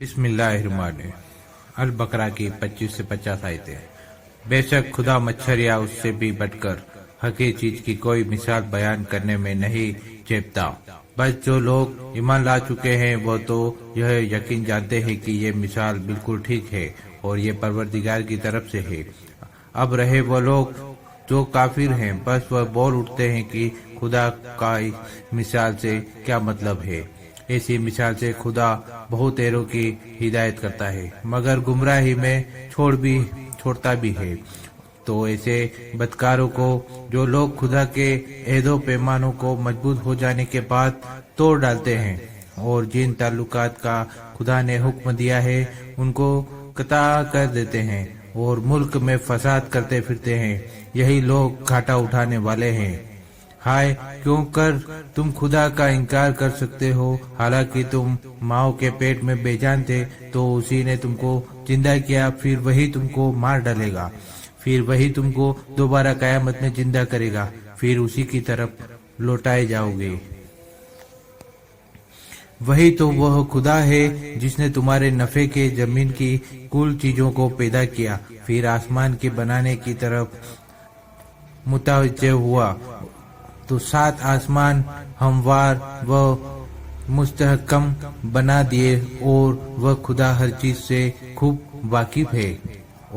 بسم اللہ الرحمن الرحیم۔ البقرہ کی 25 سے 50 آیتیں۔ بے شک خدا مچھر یا اس سے بھی بڑھ کر حقیقی چیز کی کوئی مثال بیان کرنے میں نہیں چیپتا، بس جو لوگ ایمان لا چکے ہیں وہ تو یہ یقین جانتے ہیں کہ یہ مثال بالکل ٹھیک ہے اور یہ پروردگار کی طرف سے ہے۔ اب رہے وہ لوگ جو کافر ہیں، بس وہ بول اٹھتے ہیں کہ خدا کا اس مثال سے کیا مطلب ہے۔ ایسی مثال سے خدا بہت ایروں کی ہدایت کرتا ہے مگر گمراہی میں چھوڑتا بھی ہے۔ تو ایسے بدکاروں کو جو لوگ خدا کے عہد و پیمانوں کو مضبوط ہو جانے کے بعد توڑ ڈالتے ہیں اور جن تعلقات کا خدا نے حکم دیا ہے ان کو قطع کر دیتے ہیں اور ملک میں فساد کرتے پھرتے ہیں، یہی لوگ گھاٹا اٹھانے والے ہیں۔ ہائے کیوں کر تم خدا کا انکار کر سکتے ہو، حالانکہ تم ماؤں کے پیٹ میں بے جان تھے، تو اسی نے تم کو زندہ کیا، پھر وہی تم کو مار ڈالے گا، پھر وہی تم کو دوبارہ قیامت میں زندہ کرے گا، پھر اسی کی طرف لوٹائے جاؤ گے۔ وہی تو وہ خدا ہے جس نے تمہارے نفع کے زمین کی کل چیزوں کو پیدا کیا، پھر آسمان کے بنانے کی طرف متوجہ ہوا تو 7 آسمان ہموار و مستحکم بنا دیے، اور وہ خدا ہر چیز سے خوب واقف ہے۔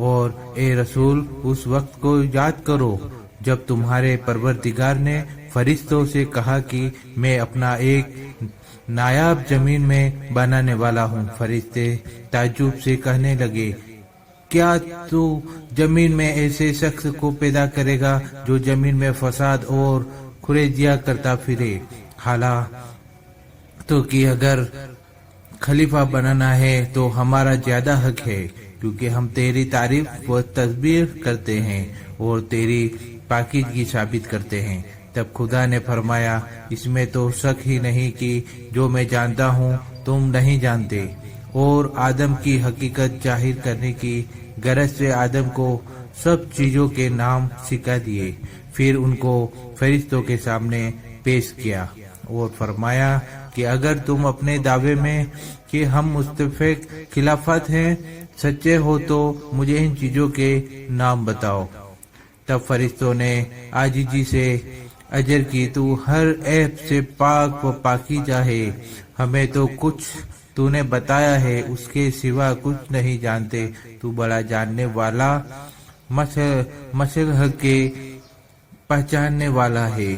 اور اے رسول، اس وقت کو یاد کرو جب تمہارے پروردگار نے فرشتوں سے کہا کہ میں اپنا ایک نایاب زمین میں بنانے والا ہوں۔ فرشتے تعجب سے کہنے لگے، کیا تو زمین میں ایسے شخص کو پیدا کرے گا جو زمین میں فساد اور خریدیا کرتا پھرے؟ حالا تو کہ اگر خلیفہ بنانا ہے تو ہمارا زیادہ حق ہے، کیونکہ ہم تیری تعریف و تسبیح کرتے ہیں اور تیری پاکیزگی ثابت کرتے ہیں۔ تب خدا نے فرمایا، اس میں تو شک ہی نہیں کہ جو میں جانتا ہوں تم نہیں جانتے، اور آدم کی حقیقت ظاہر کرنے کی غرض سے آدم کو سب چیزوں کے نام سکھا دیے، پھر ان کو فرشتوں کے سامنے پیش کیا اور فرمایا کہ اگر تم اپنے دعوے میں کہ ہم مستحق خلافت ہیں سچے ہو تو مجھے ان چیزوں کے نام بتاؤ۔ تب فرشتوں نے عاجزی سے اجر کی، تو ہر عیب سے پاک و پاکیزہ ہے، ہمیں تو کچھ تو نے بتایا ہے، اس کے سوا کچھ نہیں جانتے، تو بڑا جاننے والا مشرق کے پہچاننے والا ہے۔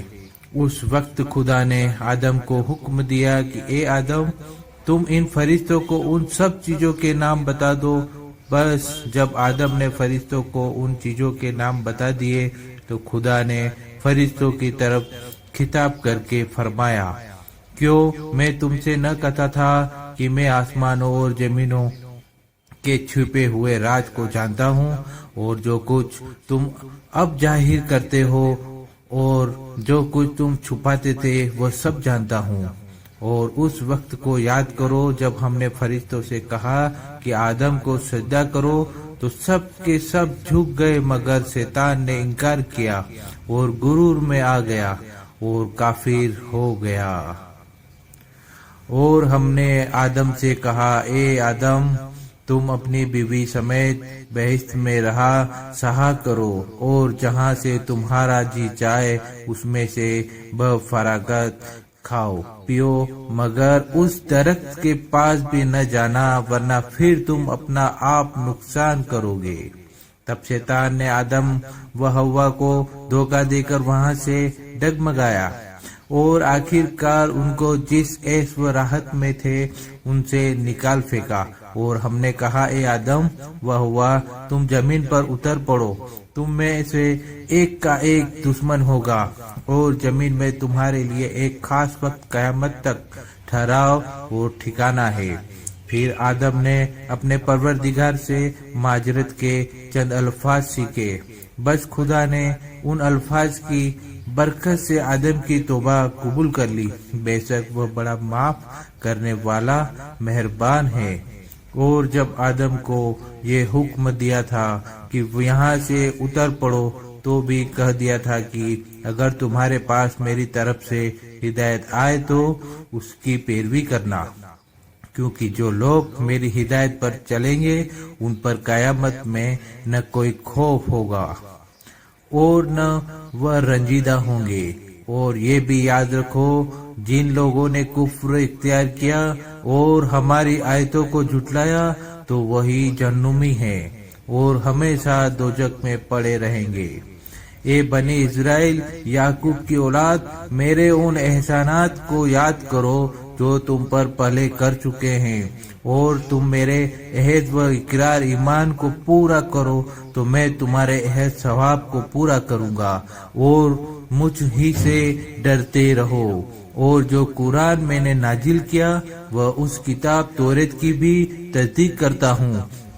اس وقت خدا نے آدم کو حکم دیا کہ اے آدم، تم ان فرشتوں کو ان سب چیزوں کے نام بتا دو۔ بس جب آدم نے فرشتوں کو ان چیزوں کے نام بتا دیے تو خدا نے فرشتوں کی طرف خطاب کر کے فرمایا، کیوں میں تم سے نہ کہتا تھا کہ میں آسمانوں اور زمینوں کے چھپے ہوئے راز کو جانتا ہوں، اور جو کچھ تم اب ظاہر کرتے ہو اور جو کچھ تم چھپاتے تھے وہ سب جانتا ہوں۔ اور اس وقت کو یاد کرو جب ہم نے فرشتوں سے کہا کہ آدم کو سجدہ کرو تو سب کے سب جھک گئے، مگر شیطان نے انکار کیا اور غرور میں آ گیا اور کافر ہو گیا۔ اور ہم نے آدم سے کہا، اے آدم، تم اپنی بیوی سمیت بہشت میں رہا سہا کرو، اور جہاں سے تمہارا جی چاہے اس میں سے بفراغت کھاؤ پیو، مگر اس درخت کے پاس بھی نہ جانا، ورنہ پھر تم اپنا آپ نقصان کرو گے۔ تب شیطان نے آدم و حوا کو دھوکہ دے کر وہاں سے ڈگمگایا اور آخر کار ان کو جس عیش و راحت میں تھے ان سے نکال پھینکا، اور ہم نے کہا، اے آدم و حوا، تم زمین پر اتر پڑو، تم میں سے ایک کا ایک دشمن ہوگا، اور زمین میں تمہارے لیے ایک خاص وقت قیامت تک ٹھہراؤ اور ٹھکانہ ہے۔ پھر آدم نے اپنے پروردگار سے معذرت کے چند الفاظ سیکھے، بس خدا نے ان الفاظ کی برکت سے آدم کی توبہ قبول کر لی، بے شک وہ بڑا معاف کرنے والا مہربان ہے۔ اور جب آدم کو یہ حکم دیا تھا کہ یہاں سے اتر پڑو تو بھی کہہ دیا تھا کہ اگر تمہارے پاس میری طرف سے ہدایت آئے تو اس کی پیروی کرنا، کیونکہ جو لوگ میری ہدایت پر چلیں گے ان پر قیامت میں نہ کوئی خوف ہوگا اور نہ وہ رنجیدہ ہوں گے۔ اور یہ بھی یاد رکھو جن لوگوں نے کفر اختیار کیا اور ہماری آیتوں کو جھٹلایا تو وہی جہنمی ہیں اور ہمیشہ دوزخ میں پڑے رہیں گے۔ اے بنی اسرائیل، یعقوب کی اولاد، میرے ان احسانات کو یاد کرو جو تم پر پہلے کر چکے ہیں، اور تم میرے عہد و اقرار ایمان کو پورا کرو تو میں تمہارے عہد ثواب کو پورا کروں گا، اور مجھ ہی سے ڈرتے رہو۔ اور جو قرآن میں نے نازل کیا وہ اس کتاب توریت کی بھی تصدیق کرتا ہوں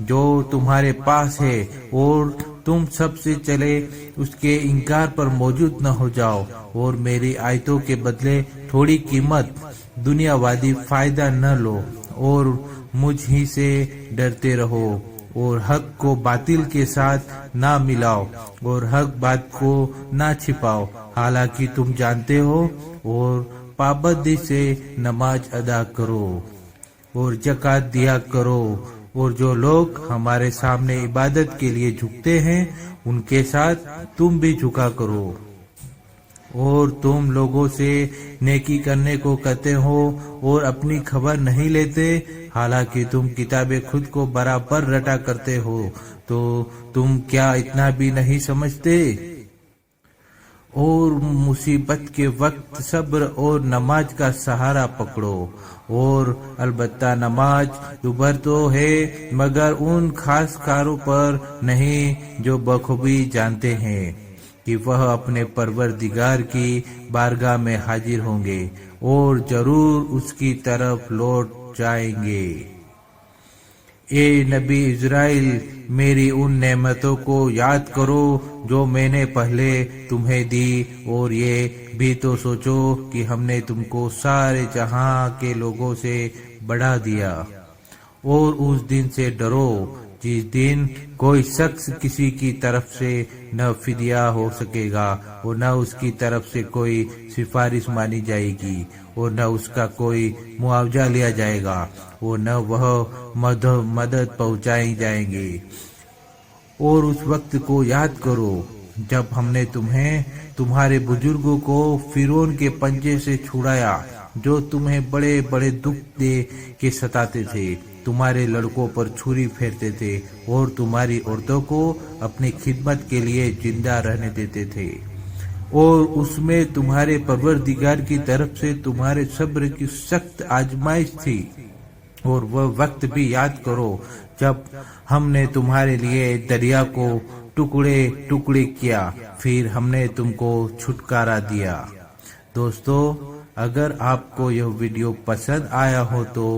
جو تمہارے پاس ہے، اور تم سب سے چلے اس کے انکار پر موجود نہ ہو جاؤ، اور میری آیتوں کے بدلے تھوڑی قیمت دنیا وادی فائدہ نہ لو، اور مجھ ہی سے ڈرتے رہو، اور حق کو باطل کے ساتھ نہ ملاؤ، اور حق بات کو نہ چھپاؤ، حالانکہ تم جانتے ہو، اور پابندی سے نماز ادا کرو اور زکوٰۃ دیا کرو، اور جو لوگ ہمارے سامنے عبادت کے لیے جھکتے ہیں ان کے ساتھ تم بھی جھکا کرو، اور تم لوگوں سے نیکی کرنے کو کہتے ہو اور اپنی خبر نہیں لیتے، حالانکہ تم کتاب خود کو برابر رٹا کرتے ہو، تو تم کیا اتنا بھی نہیں سمجھتے؟ اور مصیبت کے وقت صبر اور نماز کا سہارا پکڑو، اور البتہ نماز دوبھر تو ہے مگر ان خاص کاروں پر نہیں جو بخوبی جانتے ہیں کہ وہ اپنے پروردگار کی بارگاہ میں حاضر ہوں گے اور ضرور اس کی طرف لوٹ جائیں گے۔ اے نبی اسرائیل، میری ان نعمتوں کو یاد کرو جو میں نے پہلے تمہیں دی، اور یہ بھی تو سوچو کہ ہم نے تم کو سارے جہاں کے لوگوں سے بڑھا دیا۔ اور اس دن سے ڈرو جس دن کوئی شخص کسی کی طرف سے نہ فدیہ ہو سکے گا اور نہ اس کی طرف سے کوئی سفارش مانی جائے گی، اور نہ اس کا کوئی معاوضہ لیا جائے گا، اور نہ وہ مدد پہنچائی جائیں گے۔ اور اس وقت کو یاد کرو جب ہم نے تمہیں تمہارے بزرگوں کو فرعون کے پنجے سے چھڑایا جو تمہیں بڑے بڑے دکھ دے کے ستاتے تھے، تمہارے لڑکوں پر چھری پھیرتے تھے اور تمہاری عورتوں کو اپنی خدمت کے لیے زندہ رہنے دیتے تھے، اور اس میں تمہارے پروردگار کی طرف سے تمہارے صبر کی سخت آزمائش تھی۔ اور وہ وقت بھی یاد کرو جب ہم نے تمہارے لیے دریا کو ٹکڑے ٹکڑے کیا، پھر ہم نے تم کو چھٹکارا دیا۔ دوستو، اگر آپ کو یہ ویڈیو پسند آیا ہو تو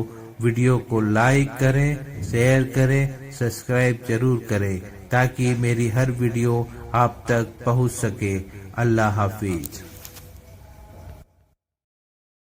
ویڈیو کو لائک کریں، شیئر کریں، سبسکرائب ضرور کریں تاکہ میری ہر ویڈیو آپ تک پہنچ سکے۔ اللہ حافظ۔